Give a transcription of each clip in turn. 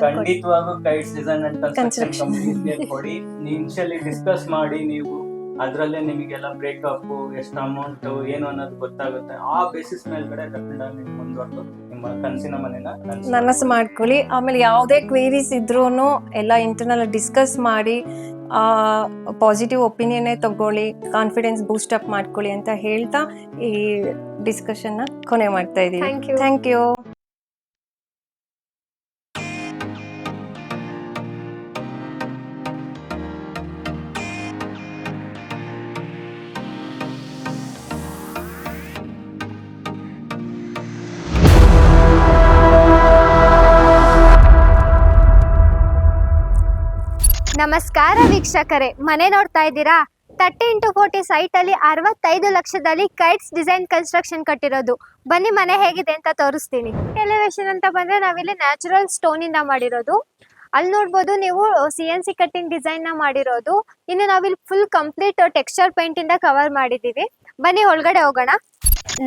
ಖಂಡಿತವಾಗೂ Kites design and construction ಕಂಪ್ನೀಸ್ಗೆ ಕೊಡಿ. Initially discuss ಮಾಡಿ ನೀವು ಅದರಲ್ಲೇ ನಿಮಗೆಲ್ಲ ಬ್ರೇಕಪ್ ಎಷ್ಟು ಅಮೌಂಟ್ ಏನು ಅನ್ನೋದು ಗೊತ್ತಾಗುತ್ತೆ. ಆ ಬೇಸಿಸ್ ಮೇಲ್ಗಡೆ ಡೆಫಿನೆಟ್ ನೀವು ಮುಂದುವರೆದು ನಿಮ್ಮ ಕನಸಿನ ಮನೆನ ನನಸು ಮಾಡ್ಕೊಳ್ಳಿ. ಆಮೇಲೆ ಯಾವುದೇ ಕ್ವೇರೀಸ್ ಇದ್ರೂ ಎಲ್ಲ ಇಂಟರ್ನಲ್ ಡಿಸ್ಕಸ್ ಮಾಡಿ ಪಾಸಿಟಿವ್ ಒಪಿನಿಯನ್ನೇ ತಗೊಳ್ಳಿ, ಕಾನ್ಫಿಡೆನ್ಸ್ ಬೂಸ್ಟ್ ಅಪ್ ಮಾಡ್ಕೊಳ್ಳಿ ಅಂತ ಹೇಳ್ತಾ ಈ ಡಿಸ್ಕಷನ್ನ ಕೊನೆ ಮಾಡ್ತಾ ಇದ್ದೀವಿ. Thank you. ನಮಸ್ಕಾರ ವೀಕ್ಷಕರೇ, ಮನೆ ನೋಡ್ತಾ ಇದ್ದೀರಾ? 30x40 ಸೈಟ್ ಅಲ್ಲಿ 65 ಲಕ್ಷದಲ್ಲಿ ಕೈಟ್ಸ್ ಡಿಸೈನ್ ಕನ್ಸ್ಟ್ರಕ್ಷನ್ ಕಟ್ಟಿರೋದು. ಬನ್ನಿ ಮನೆ ಹೇಗಿದೆ ಅಂತ ತೋರಿಸ್ತೀನಿ. ಎಲಿವೇಶನ್ ಅಂತ ಬಂದ್ರೆ ನಾವಿಲ್ಲಿ ನ್ಯಾಚುರಲ್ ಸ್ಟೋನ್ ಇಂದ ಮಾಡಿರೋದು. ಅಲ್ಲಿ ನೋಡ್ಬೋದು ನೀವು CNC ಕಟ್ಟಿಂಗ್ ಡಿಸೈನ್ ನ ಮಾಡಿರೋದು. ಇನ್ನು ನಾವಿಲ್ಲಿ ಫುಲ್ ಕಂಪ್ಲೀಟ್ ಟೆಕ್ಸ್ಚರ್ ಪೇಂಟ್ ಇಂದ ಕವರ್ ಮಾಡಿದೀವಿ. ಬನ್ನಿ ಒಳಗಡೆ ಹೋಗೋಣ.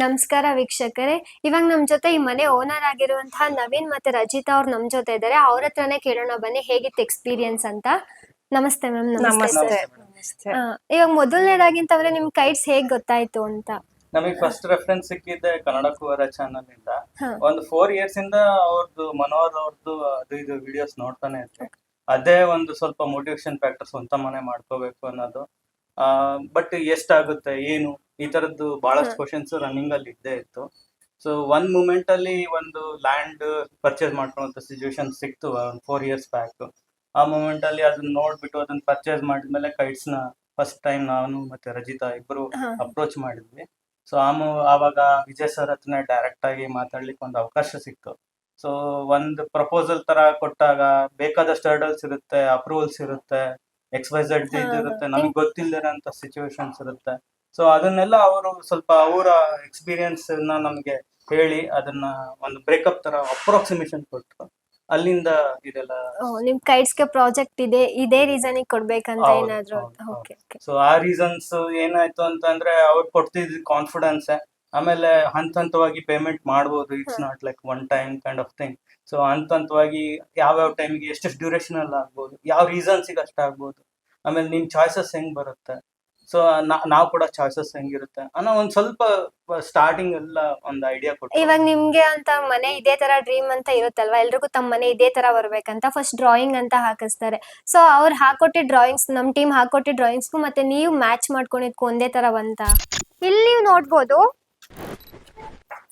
ನಮಸ್ಕಾರ ವೀಕ್ಷಕರೇ, ಇವಾಗ ನಮ್ ಜೊತೆ ಈ ಮನೆ ಓನರ್ ಆಗಿರುವಂತಹ ನವೀನ್ ಮತ್ತೆ ರಜಿತಾ ಅವ್ರು ನಮ್ ಜೊತೆ ಇದ್ದಾರೆ. ಅವ್ರ ಹತ್ರನೇ ಕೇಳೋಣ ಬನ್ನಿ ಹೇಗಿತ್ತು ಎಕ್ಸ್ಪೀರಿಯನ್ಸ್ ಅಂತ. ನಮಸ್ತೆ ಮ್ಯಾಮ್. ನಮಸ್ತೆ. ಇವಾಗ ಮೊದಲನೇದಾಗಿಂತಂದ್ರೆ ನಿಮ್ ಕೈಟ್ಸ್ ಹೇಗ್ ಗೊತ್ತಾಯ್ತು ಅಂತ? ನಮಗೆ ಫಸ್ಟ್ ರೆಫರೆನ್ಸ್ ಸಿಕ್ಕಿದ್ದೆ ಕನ್ನಡ ಕುವರ ಚಾನಲ್ ಇಂದ. ಒಂದು 4 years ಇಂದ ಅವ್ರದ್ದು ಮನೋಹರ್ ಅವ್ರದ್ದು ಅದು ಇದು ವಿಡಿಯೋಸ್ ನೋಡ್ತಾನೆ ಇದ್ದೆ. ಅದೇ ಒಂದು ಸ್ವಲ್ಪ ಮೋಟಿವೇಶನ್ ಫ್ಯಾಕ್ಟರ್, ಸ್ವಂತ ಮನೆ ಮಾಡ್ಕೋಬೇಕು ಅನ್ನೋದು. ಬಟ್ ಎಷ್ಟಾಗುತ್ತೆ ಏನು ಈ ತರದ್ದು ಬಹಳಷ್ಟು ಕ್ವಶನ್ಸ್ ರನ್ನಿಂಗ್ ಅಲ್ಲಿ ಇದ್ದೇ ಇತ್ತು. ಸೊ ಒಂದ್ ಮೂಮೆಂಟ್ ಅಲ್ಲಿ ಒಂದು ಲ್ಯಾಂಡ್ ಪರ್ಚೇಸ್ ಮಾಡ್ಕೊಳ್ಳುವಂತ ಸಿಚುವೇಶನ್ ಸಿಕ್ತು 4 years ಬ್ಯಾಕ್. ಆ ಮೂಮೆಂಟ್ ಅಲ್ಲಿ ಅದನ್ನ ನೋಡ್ಬಿಟ್ಟು ಅದನ್ನ ಪರ್ಚೇಸ್ ಮಾಡಿದ್ಮೇಲೆ ಕೈಟ್ಸ್ ನ ಫಸ್ಟ್ ಟೈಮ್ ನಾನು ಮತ್ತೆ ರಜಿತಾ ಇಬ್ರು ಅಪ್ರೋಚ್ ಮಾಡಿದ್ವಿ. ಸೊ ಆವಾಗ ವಿಜಯ್ ಸರ್ ಹತ್ರನೇ ಡೈರೆಕ್ಟ್ ಆಗಿ ಮಾತಾಡ್ಲಿಕ್ಕೆ ಒಂದು ಅವಕಾಶ ಸಿಕ್ತು. ಸೊ ಒಂದು ಪ್ರಪೋಸಲ್ ತರ ಕೊಟ್ಟಾಗ ಬೇಕಾದಷ್ಟು ಹರ್ಡಲ್ಸ್ ಇರುತ್ತೆ, ಅಪ್ರೂವಲ್ಸ್ ಇರುತ್ತೆ, XYZ ಇರುತ್ತೆ, ನಮಗೆ ಗೊತ್ತಿಲ್ಲದಿರೋಂಥ ಸಿಚುವೇಶನ್ಸ್ ಇರುತ್ತೆ. ಸೊ ಅದನ್ನೆಲ್ಲ ಅವರು ಸ್ವಲ್ಪ ಅವರ ಎಕ್ಸ್ಪೀರಿಯನ್ಸ್ ನಮಗೆ ಹೇಳಿ ಅದನ್ನ ಒಂದು ಬ್ರೇಕಪ್ ತರ ಅಪ್ರಾಕ್ಸಿಮೇಷನ್ ಕೊಟ್ಟರು. ಅಲ್ಲಿಂದ ಇದೆಲ್ಲ ನಿಮ್ ಕೈಟ್ಸ್ ಗೆ ಪ್ರಾಜೆಕ್ಟ್ ಇದೆ, ಇದೇ ರೀಸನ್ ಕೊಡ್ಬೇಕಂತ ಏನಾದ್ರು? ಸೊ ಆ ರೀಸನ್ಸ್ ಏನಾಯ್ತು ಅಂತಂದ್ರೆ ಅವ್ರು ಕೊಡ್ತಿದ್ ಕಾನ್ಫಿಡೆನ್ಸ್. ಆಮೇಲೆ ಹಂತವಾಗಿ ಪೇಮೆಂಟ್ ಮಾಡ್ಬೋದು, it's not like one time kind of thing. So ಹಂತವಾಗಿ ಯಾವ್ಯಾವ ಟೈಮಿಗೆ ಎಷ್ಟೆಷ್ಟು ಡ್ಯೂರೇಷನ್ ಅಲ್ಲಿ ಆಗ್ಬೋದು, ಯಾವ ರೀಸನ್ಸಿಗೆ ಅಷ್ಟ ಆಗ್ಬೋದು, ಆಮೇಲೆ ನಿಮ್ ಚಾಯ್ಸಸ್ ಹೆಂಗ್ ಬರುತ್ತೆ, ಸೊ ನಾವು ಕೂಡ ಚಾಯ್ಸಸ್ ಹೆಂಗಿರುತ್ತೆ ಅನ್ನೋ ಒಂದ್ ಸ್ವಲ್ಪ ಸ್ಟಾರ್ಟಿಂಗ್ ಎಲ್ಲ ಒಂದು ಐಡಿಯಾ ಕೊಟ್ಟು. ಇವಾಗ ನಿಮ್ಗೆ ಅಂತ ಮನೆ ಇದೇ ತರ ಡ್ರೀಮ್ ಅಂತ ಇರುತ್ತಲ್ವಾ, ಎಲ್ರಿಗೂ ತಮ್ಮ ಮನೆ ಇದೇ ತರ ಬರ್ಬೇಕಂತ ಫಸ್ಟ್ ಡ್ರಾಯಿಂಗ್ ಅಂತ ಹಾಕಿಸ್ತಾರೆ. ಸೊ ಅವ್ರು ಹಾಕೊಟ್ಟಿ ಡ್ರಾಯಿಂಗ್ಸ್, ನಮ್ ಟೀಮ್ ಹಾಕೊಟ್ಟಿ ಡ್ರಾಯಿಂಗ್ಸ್ಗೂ ಮತ್ತೆ ನೀವು ಮ್ಯಾಚ್ ಮಾಡ್ಕೊಂಡಿದ್ಕು ಒಂದೇ ತರ ಬಂತ. ಇಲ್ಲಿ ನೀವು ನೋಡ್ಬೋದು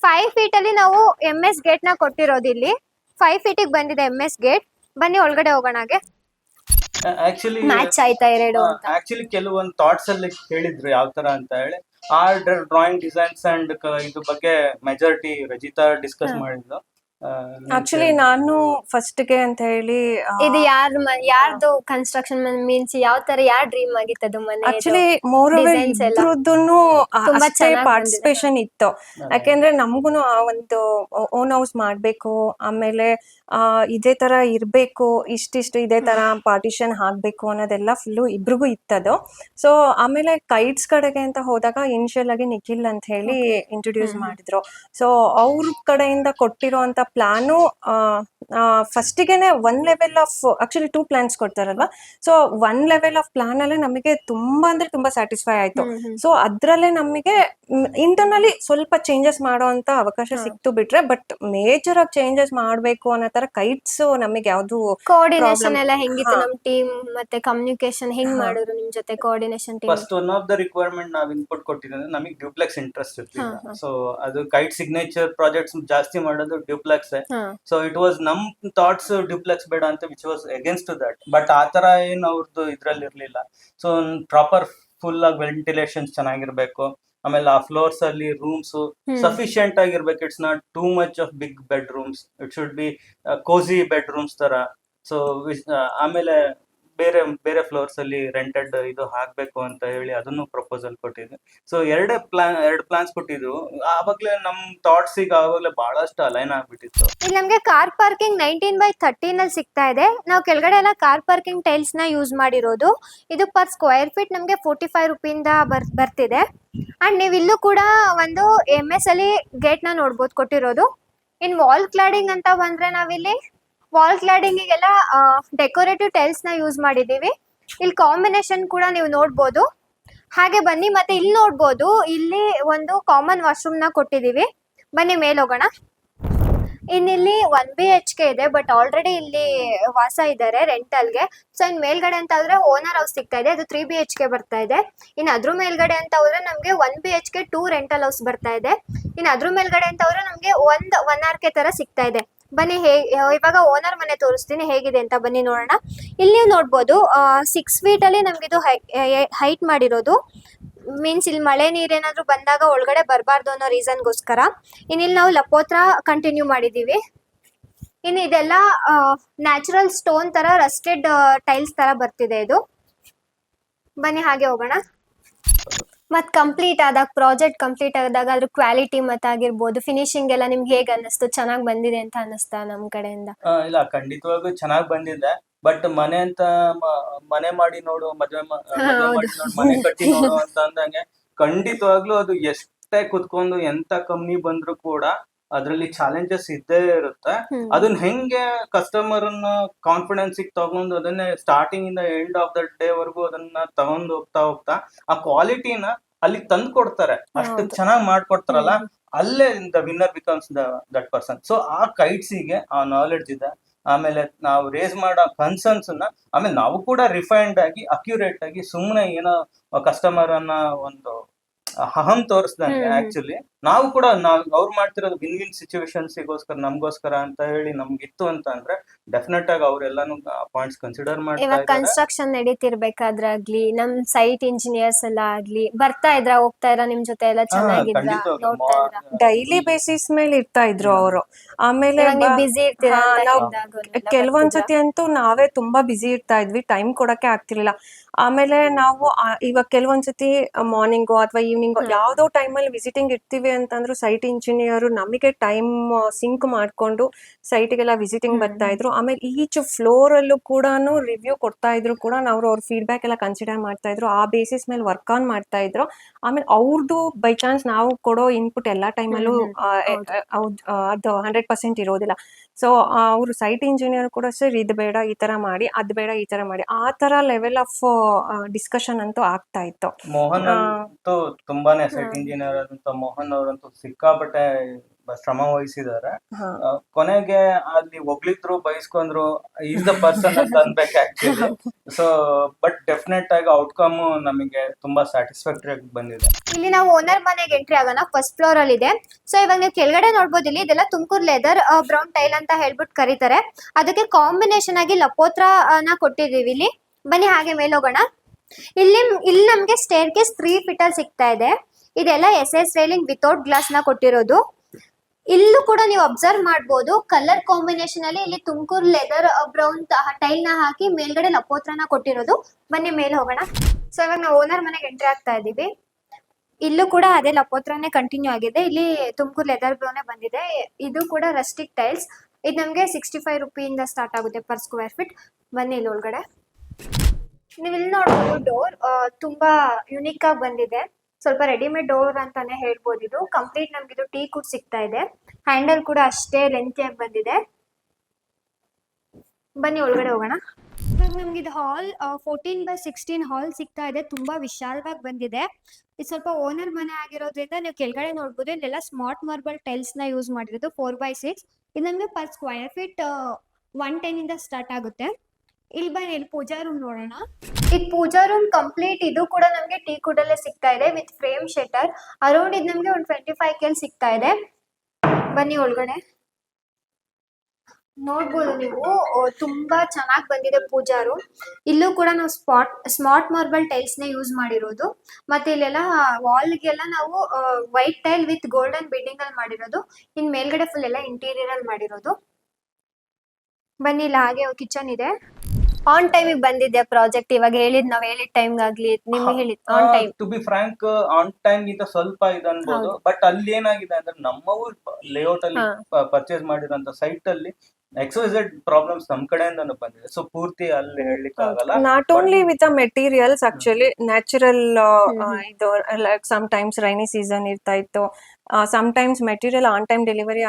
5 feet ಅಲ್ಲಿ ನಾವು MS ಗೇಟ್ ನ ಕೊಟ್ಟಿರೋದು. ಇಲ್ಲಿ 5 feet ಗೆ ಬಂದಿದೆ MS ಗೇಟ್. ಬನ್ನಿ ಒಳಗಡೆ ಹೋಗೋಣಗೆ. ಆಕ್ಚುಲಿ ಮ್ಯಾಚ್ ಆಯ್ತಾ ಎರಡು? ಆಕ್ಚುಲಿ ಕೆಲವೊಂದು ಥಾಟ್ಸ್ ಅಲ್ಲಿ ಹೇಳಿದ್ರು ಯಾವ ತರ ಅಂತ ಹೇಳಿ. ಆ ಡ್ರಾಯಿಂಗ್ ಡಿಸೈನ್ಸ್ ಅಂಡ್ ಇದು ಬಗ್ಗೆ ಮೆಜಾರಿಟಿ ರಜಿತಾ ಡಿಸ್ಕಸ್ ಮಾಡಿದ್ಲು. ಆಕ್ಚುಲಿ ನಾನು ಫಸ್ಟ್ ಗೆ ಅಂತ ಹೇಳಿ ಇದು ಯಾರ್ದು ಕನ್ಸ್ಟ್ರಕ್ಷನ್ ಮೀನ್ಸ್ ಯಾವ ತರ ಯಾರ್ ಡ್ರೀಮ್ ಆಗಿತ್ತದು ಮನೆ? ಆಕ್ಚುಲಿ ಮೋರ್ ಇದ್ರದ್ದು ಅಷ್ಟೇ ಪಾರ್ಟಿಸಿಪೇಷನ್ ಇತ್ತು. ಯಾಕೆಂದ್ರೆ ನಮ್ಗುನು ಆ ಒಂದು ಓನ್ ಹೌಸ್ ಮಾಡ್ಬೇಕು, ಆಮೇಲೆ ಇದೇ ತರ ಇರ್ಬೇಕು, ಇಷ್ಟಿಷ್ಟು ಇದೇ ತರ ಪಾರ್ಟಿಷನ್ ಹಾಕ್ಬೇಕು ಅನ್ನೋದೆಲ್ಲ ಫುಲ್ಲು ಇಬ್ರಿಗೂ ಇತ್ತದು. ಸೊ ಆಮೇಲೆ ಕೈಟ್ಸ್ ಕಡೆಗೆ ಅಂತ ಹೋದಾಗ ಇನಿಷಿಯಲ್ ಆಗಿ ನಿಖಿಲ್ ಅಂತ ಹೇಳಿ ಇಂಟ್ರೊಡ್ಯೂಸ್ ಮಾಡಿದ್ರು. ಸೊ ಅವ್ರ ಕಡೆಯಿಂದ ಕೊಟ್ಟಿರೋ ಅಂತ ಪ್ಲಾನು ಫಸ್ಟಿಗೆನೆ 1 level ಆಫ್ ಆಕ್ಚುಲಿ 2 plans ಕೊಡ್ತಾರಲ್ವಾ. ಸೊ 1 level ಆಫ್ ಪ್ಲಾನ್ ಅಲ್ಲೇ ನಮಗೆ ತುಂಬಾ ಅಂದ್ರೆ ತುಂಬಾ ಸ್ಯಾಟಿಸ್ಫೈ ಆಯ್ತು. ಸೊ ಅದ್ರಲ್ಲೇ ನಮಗೆ ಇಂಟರ್ನಲಿ ಸ್ವಲ್ಪ ಚೇಂಜಸ್ ಮಾಡೋ ಅಂತ ಅವಕಾಶ ಸಿಕ್ತು ಬಿಟ್ರೆ, ಬಟ್ ಮೇಜರ್ ಆಗಿ ಚೇಂಜಸ್ ಮಾಡ್ಬೇಕು ಅನ್ನೋ ತರ ಕೈಟ್ಸ್ ನಮಗೆ ಯಾವ್ದು ಕೋಆರ್ಡಿನೇಷನ್ ಎಲ್ಲ ಹೆಂಗಿತ್ತು ನಮ್ ಟೀಮ್, ಮತ್ತೆ ಕಮ್ಯುನಿಕೇಶನ್ ಹೆಂಗ್ ಮಾಡಿದ್ರು ನಿಮ್ ಜೊತೆ coordination team? First one of the requirement ನಾವ್ ಇನ್ಪುಟ್ ಕೊಟ್ಟಿದ್ರೆ ನಮಗೆ ಡ್ಯೂಪ್ಲೆಕ್ಸ್ ಇಂಟ್ರೆಸ್ಟ್ ಇರ್ತಿಲ್ಲ. ಸೊ ಅದು ಕೈಟ್ ಸಿಗ್ನೇಚರ್ ಪ್ರಾಜೆಕ್ಟ್ಸ್ ಜಾಸ್ತಿ ಮಾಡೋದು ಡ್ಯೂಪ್ಲೆಕ್ಸ್. ಸೊ ಇಟ್ ವಾಸ್ ನಮ್ ಥಾಟ್ಸ್ ಡ್ಯೂಪ್ಲೆಕ್ಸ್ ಬೇಡ ಅಂತ, which was against to that. But ಆ ತರ ಏನ್ ಅವ್ರದ್ದು ಇದ್ರಲ್ಲಿ ಇರ್ಲಿಲ್ಲ. ಸೊ ಪ್ರಾಪರ್ ಫುಲ್ ಆಗಿ ವೆಂಟಿಲೇಷನ್ ಚೆನ್ನಾಗಿರ್ಬೇಕು, ಆಮೇಲೆ ಆ ಫ್ಲೋರ್ಸ್ ಅಲ್ಲಿ ರೂಮ್ಸ್ ಸಫಿಶಿಯಂಟ್ ಆಗಿರ್ಬೇಕು. It's not too much of big bed rooms, it should B Kosi bed rooms ತರ. ಸೊ ಆಮೇಲೆ ಬೇರೆ ಬೇರೆ ಫ್ಲೋರ್ಸ್ ಅಲ್ಲಿ ರೆಂಟೆಡ್ ಇದು ಹಾಕ್ಬೇಕು ಅಂತ ಹೇಳಿ ಅದನ್ನು ಪ್ರಪೋಸಲ್ ಕೊಟ್ಟಿದ್ವಿ. ಸೊ 2 ಪ್ಲಾನ್ಸ್ ಕೊಟ್ಟಿದ್ವು. ಆವಾಗ್ಲೇ ನಮ್ ಥಾಟ್ಸ್ ಈಗ ಆವಾಗ್ಲೇ ಬಹಳಷ್ಟು ಅಲೈನ್ ಆಗ್ಬಿಟ್ಟಿತ್ತು. ಇಲ್ಲಿ ನಮ್ಗೆ ಕಾರ್ ಪಾರ್ಕಿಂಗ್ 19/13 ಅಲ್ಲಿ ಸಿಗ್ತಾ ಇದೆ. ನಾವು ಕೆಳಗಡೆ ಎಲ್ಲ ಕಾರ್ ಪಾರ್ಕಿಂಗ್ ಟೈಲ್ಸ್ ನ ಯೂಸ್ ಮಾಡಿರೋದು. ಇದು ಪರ್ ಸ್ಕ್ವೇರ್ ಫೀಟ್ ನಮ್ಗೆ 45 ರೂಪಾಯಿಂದ ಬರ್ತಿದೆ. ಅಂಡ್ ನೀವು ಇಲ್ಲೂ ಕೂಡ ಒಂದು MS ಅಲ್ಲಿ ಗೇಟ್ ನ ನೋಡ್ಬೋದು ಕೊಟ್ಟಿರೋದು. ಇನ್ ವಾಲ್ ಕ್ಲಾಡಿಂಗ್ ಅಂತ ಬಂದ್ರೆ ನಾವಿಲ್ಲಿ ವಾಲ್ ಕ್ಲಾಡಿಂಗಿಗೆಲ್ಲ ಡೆಕೋರೇಟಿವ್ ಟೈಲ್ಸ್ ನ ಯೂಸ್ ಮಾಡಿದೀವಿ. ಇಲ್ಲಿ ಕಾಂಬಿನೇಷನ್ ಕೂಡ ನೀವು ನೋಡ್ಬೋದು. ಹಾಗೆ ಬನ್ನಿ, ಮತ್ತೆ ಇಲ್ಲಿ ನೋಡ್ಬೋದು, ಇಲ್ಲಿ ಒಂದು ಕಾಮನ್ ವಾಶ್ರೂಮ್ ನ ಕೊಟ್ಟಿದೀವಿ. ಬನ್ನಿ ಮೇಲ್ ಹೋಗೋಣ. ಇನ್ನಿಲ್ಲಿ 1 BHK ಇದೆ, ಬಟ್ ಆಲ್ರೆಡಿ ಇಲ್ಲಿ ವಾಸ ಇದ್ದಾರೆ ರೆಂಟಲ್ಗೆ. ಸೊ ಇನ್ ಮೇಲ್ಗಡೆ ಅಂತ ಹೋದ್ರೆ ಓನರ್ ಹೌಸ್ ಸಿಗ್ತಾ ಇದೆ, ಅದು 3 BHK ಬರ್ತಾ ಇದೆ. ಇನ್ ಅದ್ರ ಮೇಲ್ಗಡೆ ಅಂತ ಹೋದ್ರೆ ನಮ್ಗೆ 1 BHK 2 ರೆಂಟಲ್ ಹೌಸ್ ಬರ್ತಾ ಇದೆ. ಇನ್ ಅದ್ರ ಮೇಲ್ಗಡೆ ಅಂತ ಹೋದ್ರೆ ನಮ್ಗೆ 1 RK ತರ ಸಿಗ್ತಾ ಇದೆ. ಬನ್ನಿ ಇವಾಗ ಓನರ್ ಮನೆ ತೋರಿಸ್ತೀನಿ ಹೇಗಿದೆ ಅಂತ, ಬನ್ನಿ ನೋಡೋಣ. ಇಲ್ಲಿ ನೀವು ನೋಡ್ಬೋದು 6 feet ಅಲ್ಲಿ ನಮ್ಗಿದು ಹೈಟ್ ಮಾಡಿರೋದು. ಮೀನ್ಸ್ ಇಲ್ಲಿ ಮಳೆ ನೀರೇನಾದ್ರೂ ಬಂದಾಗ ಒಳಗಡೆ ಬರಬಾರ್ದು ಅನ್ನೋ ರೀಸನ್ಗೋಸ್ಕರ. ಇಲ್ಲಿ ನಾವು ಲಪೋತ್ರ ಕಂಟಿನ್ಯೂ ಮಾಡಿದೀವಿ. ಇನ್ನು ಇದೆಲ್ಲ ನ್ಯಾಚುರಲ್ ಸ್ಟೋನ್ ತರ ರಸ್ಟೆಡ್ ಟೈಲ್ಸ್ ತರ ಬರ್ತಿದೆ ಇದು. ಬನ್ನಿ ಹಾಗೆ ಹೋಗೋಣ. ಮತ್ ಕಂಪ್ಲೀಟ್ ಆದಾಗ, ಪ್ರಾಜೆಕ್ಟ್ ಕಂಪ್ಲೀಟ್ ಆದಾಗ ಅದ್ರ ಕ್ವಾಲಿಟಿ ಮತ್ತಾಗಿರ್ಬೋದು, ಫಿನಿಶಿಂಗ್ ಎಲ್ಲ ನಿಮ್ಗೆ ಹೇಗೆ ಅನ್ನಿಸ್ತು? ಚೆನ್ನಾಗಿ ಬಂದಿದೆ ಅಂತ ಅನ್ನಿಸ್ತಾ ನಮ್ ಕಡೆಯಿಂದ? ಇಲ್ಲ, ಖಂಡಿತವಾಗೂ ಚೆನ್ನಾಗ್ ಬಂದಿದೆ. ಬಟ್ ಮನೆ ಅಂತ ಮನೆ ಮಾಡಿ ನೋಡು, ಮದ್ವೆ ಮಾಡಿ ನೋಡು, ಮನೆ ಕಟ್ಟಿ ನೋಡು ಅಂತ ಅಂದಂಗೆ ಖಂಡಿತವಾಗ್ಲೂ ಅದು ಎಷ್ಟೇ ಕುತ್ಕೊಂಡು ಎಂತ ಕಂಪ್ನಿ ಬಂದ್ರು ಕೂಡ ಅದ್ರಲ್ಲಿ ಚಾಲೆಂಜಸ್ ಇದ್ದೇ ಇರುತ್ತೆ. ಅದನ್ನ ಹೆಂಗೆ ಕಸ್ಟಮರ್ ಅನ್ನ ಕಾನ್ಫಿಡೆನ್ಸ್ ತಗೊಂಡು ಅದನ್ನೇ ಸ್ಟಾರ್ಟಿಂಗ್ ಇಂದ ಎಂಡ್ ಆಫ್ ದ ಡೇ ವರ್ಗು ಅದನ್ನ ತಗೊಂಡು ಹೋಗ್ತಾ ಆ ಕ್ವಾಲಿಟಿನ ಅಲ್ಲಿ ತಂದು ಕೊಡ್ತಾರೆ. ಅಷ್ಟು ಚೆನ್ನಾಗಿ ಮಾಡ್ಕೊಡ್ತಾರಲ್ಲ, ಅಲ್ಲೇ the winner becomes that person. So ಆ ಕೈಟ್ಸಿಗೆ ಆ ನಾಲೆಡ್ಜ್ ಇದೆ. ಆಮೇಲೆ ನಾವು ರೇಸ್ ಮಾಡೋ ಕನ್ಸರ್ನ್ಸ್ ಆಮೇಲೆ ನಾವು ಕೂಡ ರಿಫೈನ್ಡ್ ಆಗಿ ಅಕ್ಯುರೇಟ್ ಆಗಿ ಸುಮ್ಮನೆ ಏನೋ ಕಸ್ಟಮರ್ ಅನ್ನ ಒಂದು ಅಹಂ ತೋರಿಸ್ದಂಗೆ ಆಕ್ಚುಲಿ ನಾವು ಕೂಡ ಅವ್ರು ಮಾಡ್ತಿರೋದು ವಿನ್ ವಿನ್ ಸಿಚುವೇಶನ್ಸ್ಗೋಸ್ಕರ ನಮ್ಗೋಸ್ಕರ ಅಂತ ಹೇಳಿ ನಮ್ಗಿತ್ತು ಅಂತ ಅಂದ್ರೆ ಡೆಫಿನೆಟ್ ಆಗಿ ಅವ್ರೆಲ್ಲಾನು ಪಾಯಿಂಟ್ಸ್ ಕನ್ಸಿಡರ್ ಮಾಡ್ತಾರೆ. ಕನ್ಸ್ಟ್ರಕ್ಷನ್ ನಡೀತಿರ್ಬೇಕಾದ್ರಾಗ್ಲಿ, ನಮ್ ಸೈಟ್ ಇಂಜಿನಿಯರ್ಸ್ ಎಲ್ಲ ಆಗ್ಲಿ ಬರ್ತಾ ಇದ್ರ, ಹೋಗ್ತಾ ಇದ್ರ, ನಿಮ್ ಜೊತೆ ಎಲ್ಲ ಚೆನ್ನಾಗಿದ್ರ, ಡೈಲಿ ಬೇಸಿಸ್ ಮೇಲೆ ಇರ್ತಾ ಇದ್ರು ಅವರು. ಆಮೇಲೆ ಬಿಸಿ ಇರ್ತೀರಾ? ಕೆಲವೊಂದ್ಸತಿ ಅಂತೂ ನಾವೇ ತುಂಬಾ ಬಿಸಿ ಇರ್ತಾ ಇದ್ವಿ, ಟೈಮ್ ಕೊಡಕ್ಕೆ ಆಗ್ತಿರ್ಲಿಲ್ಲ. ಆಮೇಲೆ ನಾವು ಇವಾಗ ಕೆಲವೊಂದ್ಸತಿ ಮಾರ್ನಿಂಗು ಅಥವಾ ಈವ್ನಿಂಗು ಯಾವ್ದೋ ಟೈಮಲ್ಲಿ ವಿಸಿಟಿಂಗ್ ಇರ್ತೀವಿ ಅಂತಂದ್ರು ಸೈಟ್ ಇಂಜಿನಿಯರ್ ನಮಗೆ ಟೈಮ್ ಸಿಂಕ್ ಮಾಡ್ಕೊಂಡು ಸೈಟ್ಗೆಲ್ಲ ವಿಸಿಟಿಂಗ್ ಬರ್ತಾ ಇದ್ರು. ಆಮೇಲೆ ಈಚ್ ಫ್ಲೋರ್ ಅಲ್ಲೂ ಕೂಡ ರಿವ್ಯೂ ಕೊಡ್ತಾ ಇದ್ರು ಕೂಡ ನಾವು ಅವ್ರ ಫೀಡ್ಬ್ಯಾಕ್ ಎಲ್ಲ ಕನ್ಸಿಡರ್ ಮಾಡ್ತಾ ಇದ್ರು. ಆ ಬೇಸಿಸ್ ಮೇಲೆ ವರ್ಕ್ ಆನ್ ಮಾಡ್ತಾ ಇದ್ರು. ಆಮೇಲೆ ಅವ್ರದ್ದು ಬೈ ಚಾನ್ಸ್ ನಾವು ಕೊಡೋ ಇನ್ಪುಟ್ ಎಲ್ಲಾ ಟೈಮಲ್ಲೂ ಅದು 100% ಇರೋದಿಲ್ಲ. ಸೊ ಅವರು ಸೈಟ್ ಇಂಜಿನಿಯರ್ ಕೂಡ ಸರ್ ಇದು ಬೇಡ ಈ ತರ ಮಾಡಿ, ಅದ್ ಬೇಡ ಈ ತರ ಮಾಡಿ, ಆ ತರ ಲೆವೆಲ್ ಆಫ್ ಡಿಸ್ಕಷನ್ ಅಂತೂ ಆಗ್ತಾ ಇತ್ತು. ಮೋಹನ್ ಅಂತೂ ತುಂಬಾನೇ ಸೈಟ್ ಇಂಜಿನಿಯರ್ ಅಂತ ಮೋಹನ್ ಅವರಂತೂ ಸಿಕ್ಕಾಪಟ್ಟೆ ಶ್ರಮ ವಹಿಸಿದ್ದಾರೆ. ಕೊನೆಗೆ ಅಲ್ಲಿ ಒಗ್ಲಿದ್ರು ಬಯಸ್ಕೊಂಡ್ರು ಈಸ್ ದ ಪರ್ಸನ್ ಅಂತ ಅನ್ಬೇಕು ಆಕ್ಚುಲಿ. ಸೊ ಬಟ್ ಡೆಫಿನೆಟ್ ಆಗಿ ಔಟ್ಕಮ್ ನಮಗೆ ತುಂಬಾ ಸ್ಯಾಟಿಸ್ಫ್ಯಾಕ್ಟರಿ ಆಗಿ ಬಂದಿದೆ. ಇಲ್ಲಿ ನಾವು ಓನರ್ ಮನೆಗೆ ಎಂಟ್ರಿ ಆಗೋಣ. ಫಸ್ಟ್ ಫ್ಲೋರ್ ಅಲ್ಲಿ ಇದೆ. ಸೊ ಇವಾಗ ನೀವು ಕೆಳಗಡೆ ನೋಡ್ಬೋದು, ಇಲ್ಲಿ ಇದೆಲ್ಲ ತುಮಕೂರು ಲೆದರ್ ಬ್ರೌನ್ ಟೈಲ್ ಅಂತ ಹೇಳ್ಬಿಟ್ಟು ಕರೀತಾರೆ. ಅದಕ್ಕೆ ಕಾಂಬಿನೇಷನ್ ಆಗಿ ಲಪೋತ್ರ ಕೊಟ್ಟಿದೀವಿ ಇಲ್ಲಿ. ಬನ್ನಿ ಹಾಗೆ ಮೇಲೆ ಹೋಗೋಣ. ಇಲ್ಲಿ ನಮ್ಗೆ ಸ್ಟೇರ್ ಕೇಸ್ 3 feet ಅಲ್ಲಿ ಸಿಗ್ತಾ ಇದೆ. ಇದೆಲ್ಲ SS ರೈಲಿಂಗ್ ವಿತೌಟ್ ಗ್ಲಾಸ್ ನ ಕೊಟ್ಟಿರೋದು. ಇಲ್ಲೂ ಕೂಡ ನೀವು ಅಬ್ಸರ್ವ್ ಮಾಡ್ಬೋದು, ಕಲರ್ ಕಾಂಬಿನೇಷನ್ ಅಲ್ಲಿ ಇಲ್ಲಿ ತುಮಕೂರು ಲೆದರ್ ಬ್ರೌನ್ ಟೈಲ್ ನ ಹಾಕಿ ಮೇಲ್ಗಡೆ ಲಪೋತ್ರನ ಕೊಟ್ಟಿರೋದು. ಬನ್ನಿ ಮೇಲೆ ಹೋಗೋಣ. ಸೊ ಇವಾಗ ನಾವು ಓನರ್ ಮನೆಗೆ ಎಂಟ್ರಿ ಆಗ್ತಾ ಇದೀವಿ. ಇಲ್ಲೂ ಕೂಡ ಅದೇ ಲಪೋತ್ರನೇ ಕಂಟಿನ್ಯೂ ಆಗಿದೆ. ಇಲ್ಲಿ ತುಮಕೂರು ಲೆದರ್ ಬ್ರೌನೇ ಬಂದಿದೆ. ಇದು ಕೂಡ ರಸ್ಟಿಕ್ ಟೈಲ್ಸ್. ಇದು ನಮಗೆ 65 ರೂಪಾಯಿಂದ ಸ್ಟಾರ್ಟ್ ಆಗುತ್ತೆ ಪರ್ ಸ್ಕ್ವೇರ್ ಫೀಟ್. ಬನ್ನಿ ಇಲ್ಲಿ ಒಳಗಡೆ ನೀವು ಇಲ್ಲಿ ನೋಡ್ಬೋದು, ಡೋರ್ ತುಂಬಾ ಯುನಿಕ್ ಆಗಿ ಬಂದಿದೆ. ಸ್ವಲ್ಪ ರೆಡಿಮೇಡ್ ಡೋರ್ ಅಂತಾನೆ ಹೇಳ್ಬೋದು. ಇದು ಕಂಪ್ಲೀಟ್ ನಮ್ಗಿದು ಟೀ ಕೂಡ ಸಿಗ್ತಾ ಇದೆ. ಹ್ಯಾಂಡಲ್ ಕೂಡ ಅಷ್ಟೇ ಲೆಂತಿಯಾಗಿ ಬಂದಿದೆ. ಬನ್ನಿ ಒಳಗಡೆ ಹೋಗೋಣ. ಇವಾಗ ನಮ್ಗೆ ಇದು ಹಾಲ್ 14x16 ಹಾಲ್ ಸಿಗ್ತಾ ಇದೆ. ತುಂಬಾ ವಿಶಾಲವಾಗಿ ಬಂದಿದೆ. ಇದು ಸ್ವಲ್ಪ ಓನರ್ ಮನೆ ಆಗಿರೋದ್ರಿಂದ ನೀವು ಕೆಳಗಡೆ ನೋಡ್ಬೋದು, ಇಲ್ಲೆಲ್ಲ ಸ್ಮಾರ್ಟ್ ಮಾರ್ಬಲ್ ಟೈಲ್ಸ್ ನ ಯೂಸ್ ಮಾಡಿರೋದು 4x6. ಇದು ನಮ್ಗೆ ಪರ್ ಸ್ಕ್ವೇರ್ ಫೀಟ್ 110 ಇಂದ ಸ್ಟಾರ್ಟ್ ಆಗುತ್ತೆ. ಇಲ್ಲಿ ಬನ್ನಿ, ಇಲ್ಲಿ ಪೂಜಾ ರೂಮ್ ನೋಡೋಣ. ಇದು ಪೂಜಾ ರೂಮ್ ಕಂಪ್ಲೀಟ್. ಇದು ಕೂಡ ನಮ್ಗೆ ಟೀ ಕುಡಲ್ಲೇ ಸಿಗ್ತಾ ಇದೆ ವಿತ್ ಫ್ರೇಮ್ ಶಟರ್. ಅರೌಂಡ್ ಇದು ನಮ್ಗೆ ಒಂದು 25K ಸಿಗ್ತಾ ಇದೆ. ಬನ್ನಿ ಒಳಗಡೆ ನೋಡ್ಬೋದು ನೀವು, ತುಂಬಾ ಚೆನ್ನಾಗಿ ಬಂದಿದೆ ಪೂಜಾ ರೂಮ್. ಇಲ್ಲೂ ಕೂಡ ನಾವು ಸ್ಮಾರ್ಟ್ ಮಾರ್ಬಲ್ ಟೈಲ್ಸ್ ನ ಯೂಸ್ ಮಾಡಿರೋದು. ಮತ್ತೆ ಇಲ್ಲೆಲ್ಲ ವಾಲ್ಗೆಲ್ಲ ನಾವು white tile with golden beading ಅಲ್ಲಿ ಮಾಡಿರೋದು. ಇನ್ ಮೇಲ್ಗಡೆ ಫುಲ್ ಎಲ್ಲ ಇಂಟೀರಿಯರ್ ಅಲ್ಲಿ ಮಾಡಿರೋದು. ಬನ್ನಿ ಇಲ್ಲಿ ಹಾಗೆ ಕಿಚನ್ ಇದೆ. ಆನ್ ಟೈಮ್ ಬಂದಿದೆ ಪ್ರಾಜೆಕ್ಟ್. ಇವಾಗ ನಾವ್ ಹೇಳಿದ ಟೈಮ್ ಆಗ್ಲಿ ನಿಮ್ಗೆ ಹೇಳಿದ್ on time. To be frank, on time ಇಂದ ಸ್ವಲ್ಪ ಇದು ಅನ್ಬೋದು. ಬಟ್ ಅಲ್ಲಿ ಏನಾಗಿದೆ ಅಂದ್ರೆ ನಮ್ಮವು ಲೇಔಟ್ ಅಲ್ಲಿ ಪರ್ಚೇಸ್ ಮಾಡಿರೋಂತ ಸೈಟ್ ಅಲ್ಲಿ XYZ ಪ್ರಾಬ್ಲಮ್ಸ್ ನಮ್ ಕಡೆಯಿಂದನೂ ಬಂದಿದೆ. ಸೊ ಪೂರ್ತಿ ಅಲ್ಲಿ ಹೇಳಲಿಕ್ಕೆ ಆಗಲ್ಲ. Not only with the materials, actually natural ಇದು like sometimes rainy season ಇರ್ತಾ ಇತ್ತು. Times material on time delivery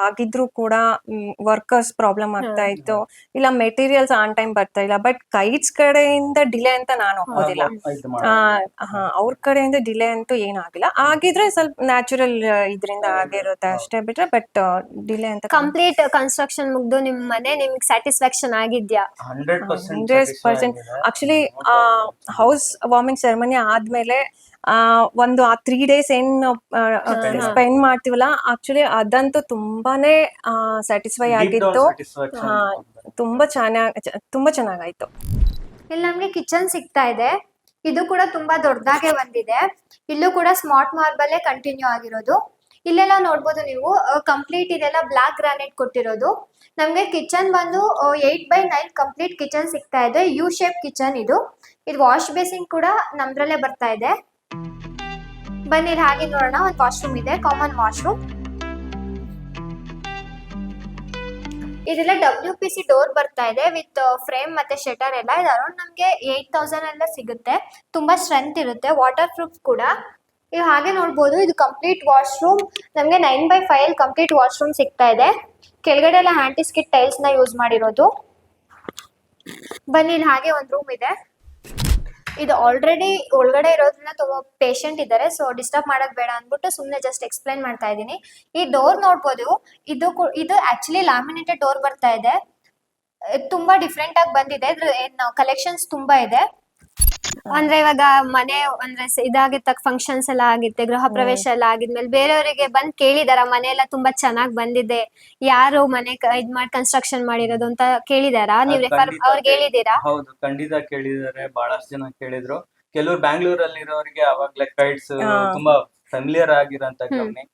ಆಗಿದ್ರು ಕೂಡ ವರ್ಕರ್ಸ್ ಪ್ರಾಬ್ಲಮ್ ಆಗ್ತಾ ಇತ್ತು, ಇಲ್ಲ ಮೆಟೀರಿಯಲ್ಸ್ ಆನ್ ಟೈಮ್ ಬರ್ತಾ ಇಲ್ಲ. ಬಟ್ ಕೈಟ್ಸ್ ಕಡೆಯಿಂದ ಡಿಲೇ ಅಂತ ನಾನು ಒಪ್ಪೋದಿಲ್ಲ. ಅವ್ರ ಕಡೆಯಿಂದ ಡಿಲೇ ಅಂತೂ ಏನಾಗಿಲ್ಲ. ಆಗಿದ್ರೆ ಸ್ವಲ್ಪ ನ್ಯಾಚುರಲ್ ಇದರಿಂದ ಆಗಿರುತ್ತೆ ಅಷ್ಟೇ ಬಿಟ್ರೆ, ಬಟ್ ಡಿಲೇ ಅಂತ ಕಂಪ್ಲೀಟ್ ಕನ್ಸ್ಟ್ರಕ್ಷನ್ ಮುಗ್ದು ನಿಮ್ ಮನೆ ನಿಮ್ಗೆ ಸ್ಯಾಟಿಸ್ಫ್ಯಾಕ್ಷನ್ ಆಗಿದ್ಯಾ? 100% ಆಕ್ಚುಲಿ ಹೌಸ್ ವಾರ್ಮಿಂಗ್ ಸೆರೆಮನಿ ಆದ್ಮೇಲೆ ಒಂದು ಆ 3 days ಏನ್ ಸ್ಪೆಂಡ್ ಮಾಡ್ತೀವಲ್ಲ, ಆಕ್ಚುಲಿ ಅದಂತೂ ತುಂಬಾನೇ ಸ್ಯಾಟಿಸ್ಫೈ ಆಗಿತ್ತು. ತುಂಬಾ ಚೆನ್ನಾಗಾಯ್ತು. ಇಲ್ಲಿ ನಮ್ಗೆ ಕಿಚನ್ ಸಿಗ್ತಾ ಇದೆ. ಇದು ಕೂಡ ತುಂಬಾ ದೊಡ್ಡದಾಗೆ ಬಂದಿದೆ. ಇಲ್ಲೂ ಕೂಡ ಸ್ಮಾರ್ಟ್ ಮಾರ್ಬಲ್ ಕಂಟಿನ್ಯೂ ಆಗಿರೋದು. ಇಲ್ಲೆಲ್ಲ ನೋಡ್ಬೋದು ನೀವು, ಕಂಪ್ಲೀಟ್ ಇದೆಲ್ಲ ಬ್ಲಾಕ್ ಗ್ರಾನೈಟ್ ಕೊಟ್ಟಿರೋದು. ನಮ್ಗೆ ಕಿಚನ್ ಬಂದು 8x9 ಕಂಪ್ಲೀಟ್ ಕಿಚನ್ ಸಿಗ್ತಾ ಇದೆ. ಯು ಶೇಪ್ ಕಿಚನ್ ಇದು ವಾಶ್ ಬೇಸಿನ್ ಕೂಡ ನಮ್ದ್ರಲ್ಲೇ ಬರ್ತಾ ಇದೆ. ಬನ್ನಿ ಇಲ್ಲಿ ಹಾಗೆ ನೋಡೋಣ. ಒಂದು ವಾಶ್ರೂಮ್ ಇದೆ, ಕಾಮನ್ ವಾಶ್ರೂಮ್. ಇದೆಲ್ಲ WPC ಡೋರ್ ಬರ್ತಾ ಇದೆ ವಿತ್ ಫ್ರೇಮ್ ಮತ್ತೆ ಶಟರ್ ಎಲ್ಲ. ಇದು ಅರೌಂಡ್ ನಮ್ಗೆ 8,000 ಎಲ್ಲ ಸಿಗುತ್ತೆ. ತುಂಬಾ ಸ್ಟ್ರೆಂತ್ ಇರುತ್ತೆ, ವಾಟರ್ ಪ್ರೂಫ್ ಕೂಡ. ಇದು ಹಾಗೆ ನೋಡ್ಬೋದು, ಇದು ಕಂಪ್ಲೀಟ್ ವಾಶ್ರೂಮ್ ನಮ್ಗೆ 9x5 ಕಂಪ್ಲೀಟ್ ವಾಶ್ರೂಮ್ ಸಿಗ್ತಾ ಇದೆ. ಕೆಳಗಡೆ ಎಲ್ಲ ಆಂಟಿಸ್ಕಿಟ್ ಟೈಲ್ಸ್ ನ ಯೂಸ್ ಮಾಡಿರೋದು. ಬನ್ನಿ ಇಲ್ಲಿ ಹಾಗೆ ಒಂದು ರೂಮ್ ಇದೆ. ಇದು ಆಲ್ರೆಡಿ ಒಳಗಡೆ ಇರೋದ್ರಿಂದ ತುಂಬಾ ಪೇಷಂಟ್ ಇದ್ದಾರೆ, ಸೊ ಡಿಸ್ಟರ್ಬ್ ಮಾಡಕ್ ಬೇಡ ಅಂದ್ಬಿಟ್ಟು ಸುಮ್ನೆ ಜಸ್ಟ್ ಎಕ್ಸ್ಪ್ಲೈನ್ ಮಾಡ್ತಾ ಇದ್ದೀನಿ. ಈ ಡೋರ್ ನೋಡ್ಬೋದು, ಇದು ಆಕ್ಚುಲಿ ಲ್ಯಾಮಿನೇಟೆಡ್ ಡೋರ್ ಬರ್ತಾ ಇದೆ. ತುಂಬಾ ಡಿಫ್ರೆಂಟ್ ಆಗಿ ಬಂದಿದೆ. ಇದ್ರ ಕಲೆಕ್ಷನ್ಸ್ ತುಂಬಾ ಇದೆ. ಅಂದ್ರೆ ಇವಾಗ ಮನೆ ಅಂದ್ರೆ ಇದಾಗಿತ್ತ ಫಂಕ್ಷನ್ಸ್ ಎಲ್ಲ ಆಗಿತ್ತೆ, ಗೃಹ ಪ್ರವೇಶ ಎಲ್ಲ ಆಗಿದ್ಮೇಲೆ ಬೇರೆಯವರಿಗೆ ಬಂದ್ ಕೇಳಿದಾರ, ಮನೆ ಎಲ್ಲ ತುಂಬಾ ಚೆನ್ನಾಗ್ ಬಂದಿದೆ, ಯಾರು ಮನೆ ಇದ್ ಮಾಡಿ ಕನ್ಸ್ಟ್ರಕ್ಷನ್ ಮಾಡಿರೋದು ಅಂತ ಕೇಳಿದಾರ? ನೀವು ರೆಫರ್ ಅವ್ರಿಗೆ ಹೇಳಿದೀರಾ? ಹೌದು, ಖಂಡಿತ ಕೇಳಿದಾರೆ. ಬಹಳಷ್ಟು ಜನ ಕೇಳಿದ್ರು. ಕೆಲವರು ಬ್ಯಾಂಗ್ಳೂರಲ್ಲಿ ಇರೋರಿಗೆ ಅವಾಗ್ಲೇ ಕೈಟ್ಸ್ ತುಂಬಾ ಫೆಮಿಲಿಯರ್ ಆಗಿರೋಂತ ಕಂಪ್ನಿ.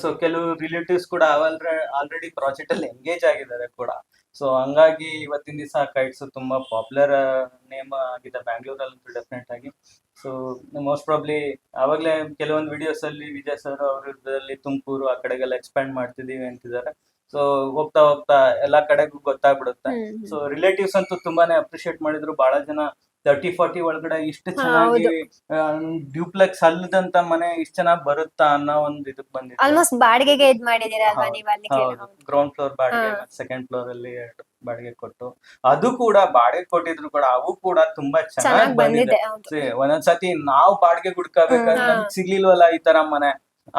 ಸೊ ಕೆಲವು ರಿಲೇಟಿವ್ಸ್ ಕೂಡ ಆಲ್ರೆಡಿ ಪ್ರಾಜೆಕ್ಟ್ ಅಲ್ಲಿ ಎಂಗೇಜ್ ಆಗಿದ್ದಾರೆ ಕೂಡ. ಸೊ ಹಂಗಾಗಿ ಇವತ್ತಿನ ದಿವಸ ಕೈಟ್ಸ್ ತುಂಬಾ ಪಾಪ್ಯುಲರ್ ನೇಮ್ ಆಗಿದೆ ಬ್ಯಾಂಗ್ಳೂರಲ್ಲಿ ಡೆಫಿನೆಟ್ ಆಗಿ. ಸೊ ಮೋಸ್ಟ್ ಪ್ರಾಬ್ಲಿ ಆವಾಗಲೇ ಕೆಲವೊಂದು ವಿಡಿಯೋಸ್ ಅಲ್ಲಿ ವಿಜಯ್ ಸರ್ ಅವರಲ್ಲಿ ತುಮಕೂರು ಆ ಕಡೆಗೆಲ್ಲ ಎಕ್ಸ್ಪ್ಯಾಂಡ್ ಮಾಡ್ತಿದೀವಿ ಅಂತಿದ್ದಾರೆ. ಸೊ ಹೋಗ್ತಾ ಹೋಗ್ತಾ ಎಲ್ಲಾ ಕಡೆಗೂ ಗೊತ್ತಾಗ್ಬಿಡುತ್ತೆ. ಸೊ ರಿಲೇಟಿವ್ಸ್ ಅಂತೂ ತುಂಬಾನೇ ಅಪ್ರಿಶಿಯೇಟ್ ಮಾಡಿದ್ರು. ಬಹಳ ಜನ 30-40 ಒಳಗಡೆ ಇಷ್ಟು ಚೆನ್ನಾಗಿ ಡ್ಯೂಪ್ಲೆಕ್ಸ್ ಅಲ್ಲದಂತ ಮನೆ ಇಷ್ಟು ಚೆನ್ನಾಗಿ ಬರುತ್ತಾ ಅನ್ನೋ ಒಂದು ಇದಕ್ ಬಂದಿದೆ. ಆಲ್ಮೋಸ್ಟ್ ಬಾಡಿಗೆಗೆ ಇದ್ ಮಾಡಿದೀರಾ ಅಲ್ವಾ ನೀವು ಅಲ್ಲಿ? ಗ್ರೌಂಡ್ ಫ್ಲೋರ್ ಬಾಡಿಗೆ, ಸೆಕೆಂಡ್ ಫ್ಲೋರ್ ಅಲ್ಲಿ 2 ಬಾಡಿಗೆ ಕೊಟ್ಟು, ಅದು ಕೂಡ ಬಾಡಿಗೆ ಕೊಟ್ಟಿದ್ರು ಕೂಡ ಅವು ಕೂಡ ತುಂಬಾ ಚೆನ್ನಾಗಿ ಬಂದಿದೆ. ಒಂದೊಂದ್ಸತಿ ನಾವು ಬಾಡಿಗೆ ಹುಡ್ಕಬೇಕಾದ್ರೆ ನಮ್ಗೆ ಸಿಗ್ಲಿಲ್ವಲ್ಲ ಈ ತರ ಮನೆ,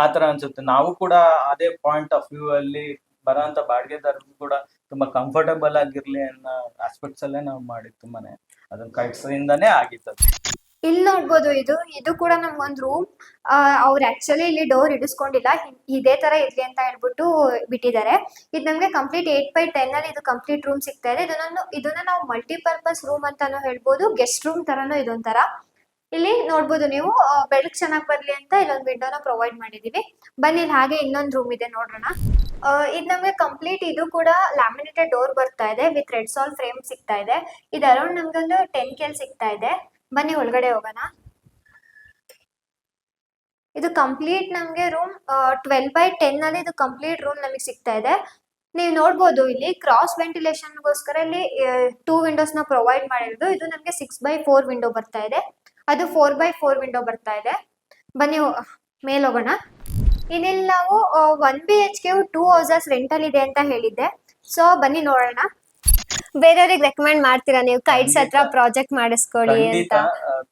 ಆತರ ಅನ್ಸುತ್ತೆ. ನಾವು ಕೂಡ ಅದೇ ಪಾಯಿಂಟ್ ಆಫ್ ವ್ಯೂ ಅಲ್ಲಿ ಬರೋಂತ ಬಾಡಿಗೆದಾರರು ಕೂಡ ತುಂಬಾ ಕಂಫರ್ಟಬಲ್ ಆಗಿರ್ಲಿ ಅನ್ನೋ ಆಸ್ಪೆಕ್ಟ್ಸ್ ಅಲ್ಲೇ ನಾವು ಮಾಡಿತ್ತು ಮನೆ. ಅದನ್ನ ಕೈಟ್ಸ್ ಇಂದಾನೇ ಆಗಿತ್ತು. ಇಲ್ಲಿ ನೋಡ್ಬೋದು, ಇದು ಕೂಡ ನಮ್ಗೊಂದು ರೂಮ್. ಅವ್ರು ಆಕ್ಚುಲಿ ಇಲ್ಲಿ ಡೋರ್ ಇಡಿಸ್ಕೊಂಡಿಲ್ಲ, ಇದೇ ತರ ಇರ್ಲಿ ಅಂತ ಹೇಳ್ಬಿಟ್ಟು ಬಿಟ್ಟಿದ್ದಾರೆ. ಇದು ನಮ್ಗೆ ಕಂಪ್ಲೀಟ್ 8x10 ಅಲ್ಲಿ ಇದು ಕಂಪ್ಲೀಟ್ ರೂಮ್ ಸಿಗ್ತಾ ಇದೆ. ಇದನ್ನ ನಾವು ಮಲ್ಟಿಪರ್ಪಸ್ ರೂಮ್ ಅಂತಾನು ಹೇಳ್ಬೋದು, ಗೆಸ್ಟ್ ರೂಮ್ ತರಾನು ಇದೊಂಥರ. ಇಲ್ಲಿ ನೋಡ್ಬೋದು ನೀವು, ಬೆಳಕು ಚೆನ್ನಾಗಿ ಬರ್ಲಿ ಅಂತ ಇಲ್ಲೊಂದು ವಿಂಡೋನ ಪ್ರೊವೈಡ್ ಮಾಡಿದೀವಿ. ಬನ್ನಿ ಇಲ್ಲಿ ಹಾಗೆ ಇನ್ನೊಂದು ರೂಮ್ ಇದೆ, ನೋಡೋಣ. ಇದು ನಮ್ಗೆ ಕಂಪ್ಲೀಟ್ ಇದು ಕೂಡ ಲ್ಯಾಮಿನೇಟೆಡ್ ಡೋರ್ ಬರ್ತಾ ಇದೆ ವಿತ್ ರೆಡ್ ಸಾಲ್ ಫ್ರೇಮ್ ಸಿಗ್ತಾ ಇದೆ. ಇದು ಅರೌಂಡ್ ನಮ್ಗೊಂದು 10K ಸಿಗ್ತಾ ಇದೆ. ಬನ್ನಿ ಒಳಗಡೆ ಹೋಗೋಣ. ಇದು ಕಂಪ್ಲೀಟ್ ನಮ್ಗೆ ರೂಮ್ 12x10 ಅಲ್ಲಿ ಇದು ಕಂಪ್ಲೀಟ್ ರೂಮ್ ನಮಗೆ ಸಿಗ್ತಾ ಇದೆ. ನೀವು ನೋಡ್ಬೋದು ಇಲ್ಲಿ ಕ್ರಾಸ್ ವೆಂಟಿಲೇಷನ್ಗೋಸ್ಕರ ಇಲ್ಲಿ 2 ವಿಂಡೋಸ್ ನ ಪ್ರೊವೈಡ್ ಮಾಡಿರೋದು. ಇದು ನಮ್ಗೆ 6x4 ವಿಂಡೋ ಬರ್ತಾ ಇದೆ, ಅದು 4x4 ವಿಂಡೋ ಬರ್ತಾ ಇದೆ. ಬನ್ನಿ ಮೇಲ್ ಹೋಗೋಣ. ಇಲ್ಲಿ ನಾವು 1 BHK 2 houses ರೆಂಟಲ್ ಇದೆ ಅಂತ ಹೇಳಿದ್ದೆ. ಸೊ ಬನ್ನಿ ನೋಡೋಣ. ಬೇರೆಯವ್ರಿಗೆ ರೆಕಮೆಂಡ್ ಮಾಡ್ತೀರಾ ನೀವು ಕೈಟ್ಸ್ ಹತ್ರ ಪ್ರಾಜೆಕ್ಟ್ ಮಾಡಿಸ್ಕೊಳ್ಳಿ ಅಂತ?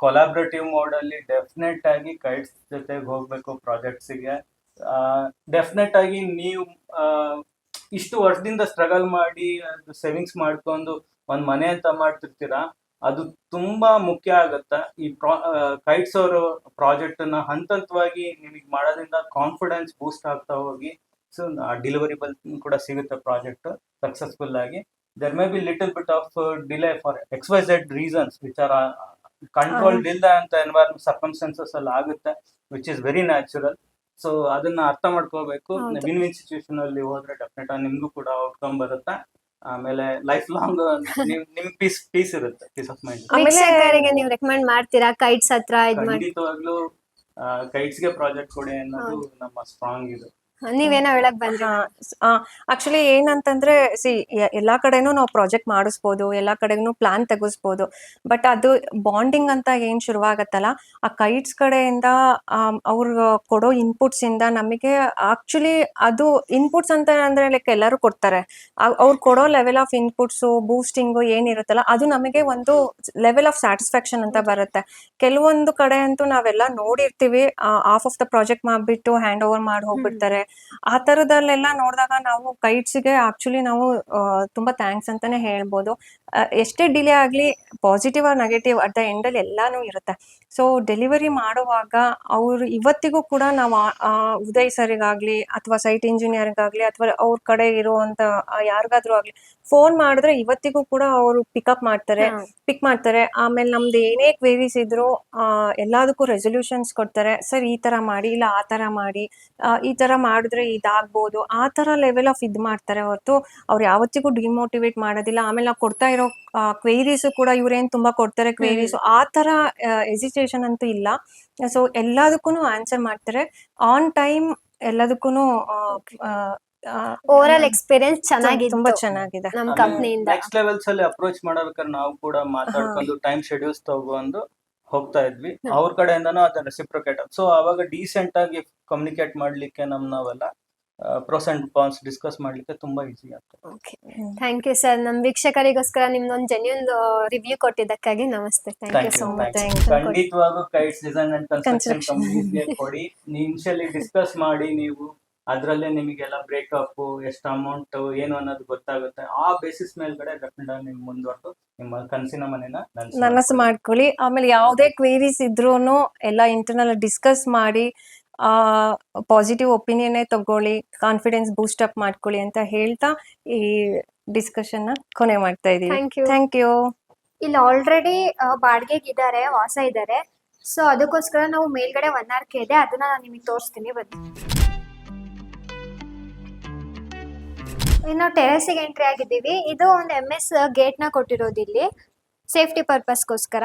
ಕೊಲಾಬ್ರೇಟಿವ್ ಮೋಡ್ ಅಲ್ಲಿ ಡೆಫಿನೆಟ್ ಆಗಿ ಕೈಟ್ಸ್ ಜೊತೆಗೆ ಹೋಗ್ಬೇಕು ಪ್ರಾಜೆಕ್ಟ್ಸ್ ಗೆ. ಡೆಫಿನೆಟ್ ಆಗಿ ನೀವು ಇಷ್ಟು ವರ್ಷದಿಂದ ಸ್ಟ್ರಗಲ್ ಮಾಡಿ ಸೇವಿಂಗ್ಸ್ ಮಾಡ್ಕೊಂಡು ಒಂದ್ ಮನೆ ಅಂತ ಮಾಡ್ತಿರ್ತೀರಾ, ಅದು ತುಂಬಾ ಮುಖ್ಯ ಆಗುತ್ತೆ. ಈ ಕೈಟ್ಸ್ ಅವರು ಪ್ರಾಜೆಕ್ಟ್ ನ ಹಂತವಾಗಿ ನಿಮಗೆ ಮಾಡೋದ್ರಿಂದ ಕಾನ್ಫಿಡೆನ್ಸ್ ಬೂಸ್ಟ್ ಆಗ್ತಾ ಹೋಗಿ, ಸೊ ಡೆಲಿವರಿಬಲ್ ಕೂಡ ಸಿಗುತ್ತೆ ಪ್ರಾಜೆಕ್ಟ್ ಸಕ್ಸಸ್ಫುಲ್ ಆಗಿ. there may be little bit of delay for XYZ reasons which are controlled ಇಲ್ಲದ ಅಂತ ಎನ್ವೈರನ್ಮೆಂಟ್ ಸರ್ಕಮ್ಸ್ಟೆನ್ಸಸ್ ಅಲ್ಲಿ ಆಗುತ್ತೆ, which is very natural. So ಅದನ್ನ ಅರ್ಥ ಮಾಡ್ಕೋಬೇಕು. ವಿನ್ ವಿನ್ ಸಿಚುವೇಶನ್ ಅಲ್ಲಿ ಹೋದ್ರೆ ಡೆಫಿನೆಟ್ ನಿಮ್ಗೂ ಕೂಡ ಔಟ್ಕಮ್ ಬರುತ್ತೆ. ಆಮೇಲೆ ಲೈಫ್ ಲಾಂಗ್ ನಿಮ್ಗೆ ಪೀಸ್ ಇರುತ್ತೆ, ಪೀಸ್ ಆಫ್ ಮೈಂಡ್. ವೀಕ್ಷಕರಿಗೆ ನೀವು ರೆಕಮೆಂಡ್ ಮಾಡ್ತೀರಾ ಕೈಟ್ಸ್ ಹತ್ರ? ಖಂಡಿತವಾಗ್ಲೂ ಕೈಟ್ಸ್ ಗೆ ಪ್ರಾಜೆಕ್ಟ್ ಕೊಡಿ ಅನ್ನೋದು ನಮ್ಮ ಸ್ಟ್ರಾಂಗ್ ಇದು. ನೀವೇನೋ ಹೇಳಕ್ ಬಂದ್ರಿ. ಆಕ್ಚುಲಿ ಏನಂತಂದ್ರೆ ಎಲ್ಲಾ ಕಡೆನೂ ನಾವು ಪ್ರಾಜೆಕ್ಟ್ ಮಾಡಿಸ್ಬೋದು, ಎಲ್ಲಾ ಕಡೆಗೂ ಪ್ಲಾನ್ ತೆಗಿಸ್ಬೋದು. ಬಟ್ ಅದು ಬಾಂಡಿಂಗ್ ಅಂತ ಏನ್ ಶುರುವಾಗತ್ತಲ್ಲ, ಆ ಕೈಟ್ಸ್ ಕಡೆಯಿಂದ ಅವ್ರು ಕೊಡೋ ಇನ್ಪುಟ್ಸ್ ಇಂದ ನಮಗೆ ಆಕ್ಚುಲಿ ಅದು ಇನ್ಪುಟ್ಸ್ ಅಂತ ಅಂದ್ರೆ ಲೈಕ್ ಎಲ್ಲರೂ ಕೊಡ್ತಾರೆ. ಅವ್ರು ಕೊಡೋ ಲೆವೆಲ್ ಆಫ್ ಇನ್ಪುಟ್ಸು ಬೂಸ್ಟಿಂಗು ಏನಿರುತ್ತಲ್ಲ, ಅದು ನಮಗೆ ಒಂದು ಲೆವೆಲ್ ಆಫ್ ಸ್ಯಾಟಿಸ್ಫ್ಯಾಕ್ಷನ್ ಅಂತ ಬರುತ್ತೆ. ಕೆಲವೊಂದು ಕಡೆ ಅಂತೂ ನಾವೆಲ್ಲ ನೋಡಿರ್ತೀವಿ, ಹಾಫ್ ಆಫ್ ದ ಪ್ರಾಜೆಕ್ಟ್ ಮಾಡ್ಬಿಟ್ಟು ಹ್ಯಾಂಡ್ ಓವರ್ ಮಾಡಿ ಹೋಗ್ಬಿಡ್ತಾರೆ. ಆ ತರದಲ್ಲೆಲ್ಲ ನೋಡಿದಾಗ ನಾವು ಕೈಟ್ಸ್ಗೆ ಆಕ್ಚುಲಿ ನಾವು ತುಂಬಾ ಥ್ಯಾಂಕ್ಸ್ ಅಂತಾನೆ ಹೇಳ್ಬೋದು. ಎಷ್ಟೇ ಡಿಲೇ ಆಗ್ಲಿ, positive or negative at the end ಅಲ್ಲಿ ಎಲ್ಲಾನು ಇರುತ್ತೆ. ಸೊ ಡೆಲಿವರಿ ಮಾಡುವಾಗ ಅವ್ರು ಇವತ್ತಿಗೂ ಕೂಡ ನಾವು ಉದಯ್ ಸರಿಗಾಗ್ಲಿ ಅಥವಾ ಸೈಟ್ ಇಂಜಿನಿಯರ್ಗಾಗ್ಲಿ ಅಥವಾ ಅವ್ರ ಕಡೆ ಇರುವಂತ ಯಾರಿಗಾದ್ರೂ ಆಗ್ಲಿ ಫೋನ್ ಮಾಡಿದ್ರೆ ಇವತ್ತಿಗೂ ಕೂಡ ಅವರು ಪಿಕ್ ಮಾಡ್ತಾರೆ. ಆಮೇಲೆ ನಮ್ದು ಏನೇ ಕ್ವೇರೀಸ್ ಇದ್ರು ಎಲ್ಲದಕ್ಕೂ ರೆಸೊಲ್ಯೂಷನ್ಸ್ ಕೊಡ್ತಾರೆ. ಸರ್ ಈ ತರ ಮಾಡಿ, ಇಲ್ಲ ಆ ತರ ಮಾಡಿ, ಈ ತರ ಮಾಡಿದ್ರೆ ಇದಾಗ್ಬೋದು, ಆ ತರ ಲೆವೆಲ್ ಆಫ್ ಇದ್ ಮಾಡ್ತಾರೆ ಹೊರತು ಅವ್ರು ಯಾವತ್ತಿಗೂ ಡಿಮೋಟಿವೇಟ್ ಮಾಡೋದಿಲ್ಲ. ಆಮೇಲೆ ನಾವು ಕೊಡ್ತಾ ಇರೋ ಕ್ವೇರೀಸ್ ಕೂಡ ಇವ್ರೇನ್ ತುಂಬಾ ಕೊಡ್ತಾರೆ ಕ್ವೇರೀಸ್, ಆ ತರ ಎಸಿಟೇಷನ್ ಅಂತೂ ಇಲ್ಲ. ಸೊ ಎಲ್ಲದಕ್ಕೂ ಆನ್ಸರ್ ಮಾಡ್ತಾರೆ ಆನ್ ಟೈಮ್, ಎಲ್ಲದಕ್ಕೂ ಓವರ್ ಆಲ್ ಎಕ್ಸ್ಪೀರಿಯನ್ಸ್ ಚೆನ್ನಾಗಿದೆ, ತುಂಬಾ ಚೆನ್ನಾಗಿದೆ. ನಮ್ ಕಂಪ್ನಿಯಿಂದ. ನೆಕ್ಸ್ಟ್ ಲೆವೆಲ್ಸ್ ಅಲ್ಲಿ ಅಪ್ರೋಚ್ ಮಾಡಬೇಕಾದ್ರೆ ನಾವು ಕೂಡ ಮಾತಾಡ್ಕೊಂಡು ಟೈಮ್ ಶೆಡ್ಯೂಲ್ಸ್ ತಗೊಂಡು ಹೋಗ್ತಾ ಇದ್ವಿ. ಅವ್ರ ಕಡೆಯಿಂದನೂ ಅದನ್ನ ರೆಸಿಪ್ರೊಕೇಟ್. ಸೊ ಅವಾಗ ಡೀಸೆಂಟ್ ಆಗಿ ಕಮ್ಯುನಿಕೇಟ್ ಮಾಡ್ಲಿಕ್ಕೆ ನಾವೆಲ್ಲ ಪ್ರೋಸ್ ಅಂಡ್ ಕಾನ್ಸ್ ಡಿಸ್ಕಸ್ ಮಾಡ್ಲಿಕ್ಕೆ ತುಂಬಾ ಈಸಿ ಆಗ್ತದೆ. Thank you sir. ನಮ್ ವೀಕ್ಷಕರಿಗೋಸ್ಕರ ನಿಮ್ದೊಂದು ಜೆನ್ಯೂನ್ ರಿವ್ಯೂ ಕೊಟ್ಟಿದ್ದಕ್ಕಾಗಿ ನಮಸ್ತೆ. Thank you so much. ಖಂಡಿತವಾಗೂ ಕೈಟ್ಸ್ ಡಿಸೈನ್ ಅಂಡ್ ಕನ್ಸ್ಟ್ರಕ್ಷನ್ ಕಂಪನಿಗೆ ಕೊಡಿ. ಇನಿಷಿಯಲಿ ಡಿಸ್ಕಸ್ ಮಾಡಿ, ನೀವು ಅದ್ರಲ್ಲೇ ನಿಮಗೆಲ್ಲ ಬ್ರೇಕಪ್ ಎಷ್ಟು ಅಮೌಂಟ್ ಏನು ಅನ್ನೋದು ಗೊತ್ತಾಗುತ್ತೆ. ಆ ಬೇಸಿಸ್ ಮೇಲ್ಗಡೆ ಡೆಫಿನೆಟ್ ನಿಮ್ ಮುಂದುವರೆದು ನಿಮ್ಮ ಕನಸಿನ ಮನೆನ ನನಸು ಮಾಡ್ಕೊಳ್ಳಿ. ಆಮೇಲೆ ಯಾವುದೇ ಕ್ವೇರೀಸ್ ಇದ್ರೂನು ಎಲ್ಲ ಇಂಟರ್ನಲ್ ಡಿಸ್ಕಸ್ ಮಾಡಿ ಪಾಸಿಟಿವ್ ಒಪಿನಿಯನ್ನೇ ತಗೊಳ್ಳಿ, ಕಾನ್ಫಿಡೆನ್ಸ್ ಬೂಸ್ಟ್ ಅಪ್ ಮಾಡ್ಕೊಳ್ಳಿ ಅಂತ ಹೇಳ್ತಾ ಈ ಡಿಸ್ಕಷನ್ ಕೊನೆ ಮಾಡ್ತಾ ಇದೀವಿ. Thank you. ಇಲ್ಲಿ ಆಲ್ರೆಡಿ ಬಾಡಿಗೆಗಿದ್ದಾರೆ, ವಾಸ ಇದ್ದಾರೆ. ಸೊ ಅದಕ್ಕೋಸ್ಕರ ನಾವು ಮೇಲ್ಗಡೆ 1 RK ಇದೆ, ಅದನ್ನ ನಾನು ನಿಮಗೆ ತೋರಿಸ್ತೀನಿ. ಬನ್ನಿ. ಇನ್ನು ಟೆರೆಸಿಗೆ ಎಂಟ್ರಿ ಆಗಿದ್ದೀವಿ. ಇದು ಒಂದು MS ಗೇಟ್ ನ ಕೊಟ್ಟಿರೋದು ಇಲ್ಲಿ ಸೇಫ್ಟಿ ಪರ್ಪಸ್ಗೋಸ್ಕರ.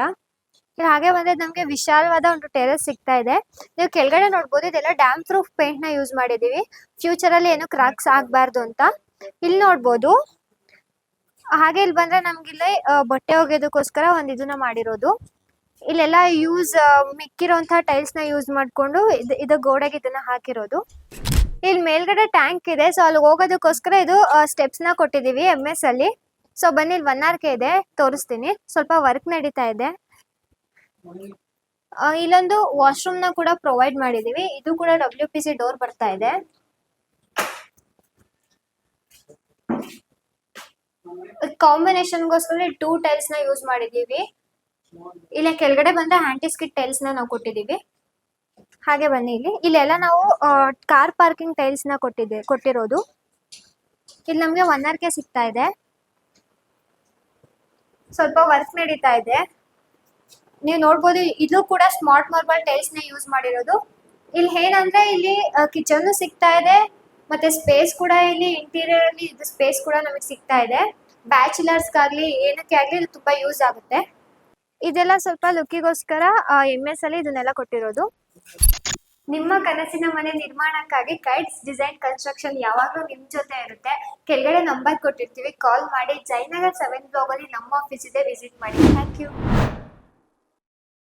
ಇಲ್ಲಿ ಹಾಗೆ ಬಂದ್ರೆ ನಮ್ಗೆ ವಿಶಾಲವಾದ ಒಂದು ಟೆರೆಸ್ ಸಿಗ್ತಾ ಇದೆ. ನೀವು ಕೆಳಗಡೆ ನೋಡ್ಬೋದು, ಇದೆಲ್ಲ ಡ್ಯಾಮ್ ಪ್ರೂಫ್ ಪೇಂಟ್ ನ ಯೂಸ್ ಮಾಡಿದೀವಿ, ಫ್ಯೂಚರ್ ಅಲ್ಲಿ ಏನು ಕ್ರಾಕ್ಸ್ ಆಗ್ಬಾರ್ದು ಅಂತ. ಇಲ್ಲಿ ನೋಡ್ಬೋದು. ಹಾಗೆ ಇಲ್ಲಿ ಬಂದ್ರೆ ನಮ್ಗಿಲ್ಲಿ ಬಟ್ಟೆ ಒಗೆಯೋದಕ್ಕೋಸ್ಕರ ಒಂದು ಇದನ್ನ ಮಾಡಿರೋದು. ಇಲ್ಲೆಲ್ಲ ಮಿಕ್ಕಿರೋಂತಹ ಟೈಲ್ಸ್ ನ ಯೂಸ್ ಮಾಡ್ಕೊಂಡು ಇದು ಗೋಡೆಗೆ ಇದನ್ನ ಹಾಕಿರೋದು. ಇಲ್ಲಿ ಮೇಲ್ಗಡೆ ಟ್ಯಾಂಕ್ ಇದೆ, ಸೊ ಅಲ್ಲಿ ಹೋಗೋದಕ್ಕೋಸ್ಕರ ಇದು ಸ್ಟೆಪ್ಸ್ ನ ಕೊಟ್ಟಿದೀವಿ MS ಅಲ್ಲಿ. ಸೊ ಬನ್ನಿ, ಇಲ್ಲಿ 1 RK ಇದೆ, ತೋರಿಸ್ತೀನಿ. ಸ್ವಲ್ಪ ವರ್ಕ್ ನಡೀತಾ ಇದೆ. ಇಲ್ಲೊಂದು ವಾಶ್ರೂಮ್ ನ ಕೂಡ ಪ್ರೊವೈಡ್ ಮಾಡಿದೀವಿ. ಇದು ಕೂಡ WPC ಡೋರ್ ಬರ್ತಾ ಇದೆ. ಕಾಂಬಿನೇಷನ್ಗೋಸ್ಕರ 2 ಟೈಲ್ಸ್ ನ ಯೂಸ್ ಮಾಡಿದೀವಿ. ಇಲ್ಲ ಕೆಳಗಡೆ ಬಂದ್ರೆ ಆಂಟಿಸ್ಕಿಟ್ ಟೈಲ್ಸ್ ನ ನಾವು ಕೊಟ್ಟಿದೀವಿ. ಹಾಗೆ ಬನ್ನಿ, ಇಲ್ಲೆಲ್ಲ ನಾವು ಕಾರ್ ಪಾರ್ಕಿಂಗ್ ಟೈಲ್ಸ್ ನ ಕೊಟ್ಟಿರೋದು. ಇಲ್ಲಿ ನಮ್ಗೆ 1 RK ಸಿಗ್ತಾ ಇದೆ. ಸ್ವಲ್ಪ ವರ್ಕ್ ನಡೀತಾ ಇದೆ. ನೀವು ನೋಡ್ಬೋದು, ಇದು ಕೂಡ ಸ್ಮಾರ್ಟ್ ಮಾರ್ಬಲ್ ಟೈಲ್ಸ್ ನ ಯೂಸ್ ಮಾಡಿರೋದು. ಇಲ್ಲಿ ಏನಂದ್ರೆ ಇಲ್ಲಿ ಕಿಚನ್ ಸಿಗ್ತಾ ಇದೆ, ಮತ್ತೆ ಸ್ಪೇಸ್ ಕೂಡ ಇಲ್ಲಿ ಇಂಟೀರಿಯರ್ ಅಲ್ಲಿ ಇದು ಸ್ಪೇಸ್ ಕೂಡ ನಮಗೆ ಸಿಗ್ತಾ ಇದೆ. ಬ್ಯಾಚುಲರ್ಸ್ಗಾಗ್ಲಿ ಏನಕ್ಕೆ ಆಗ್ಲಿ ಇದು ತುಂಬಾ ಯೂಸ್ ಆಗುತ್ತೆ. ಇದೆಲ್ಲ ಸ್ವಲ್ಪ ಲುಕ್ಕಿಗೋಸ್ಕರ MS ಅಲ್ಲಿ ಇದನ್ನೆಲ್ಲ ಕೊಟ್ಟಿರೋದು. ನಿಮ್ಮ ಕನಸಿನ ಮನೆ ನಿರ್ಮಾಣಕ್ಕಾಗಿ ಕೈಟ್ಸ್ ಡಿಸೈನ್ ಕನ್ಸ್ಟ್ರಕ್ಷನ್ ಯಾವಾಗಲೂ ನಿಮ್ ಜೊತೆ ಇರುತ್ತೆ. ಕೆಳಗಡೆ ನಂಬರ್ ಕೊಟ್ಟಿರ್ತೀವಿ, ಕಾಲ್ ಮಾಡಿ. ಜಯನಗರ್ 7 ಬ್ಲಾಕ್ ಅಲ್ಲಿ ನಮ್ಮ ಆಫೀಸ್ ಇದೆ, ವಿಸಿಟ್ ಮಾಡಿ. Thank you.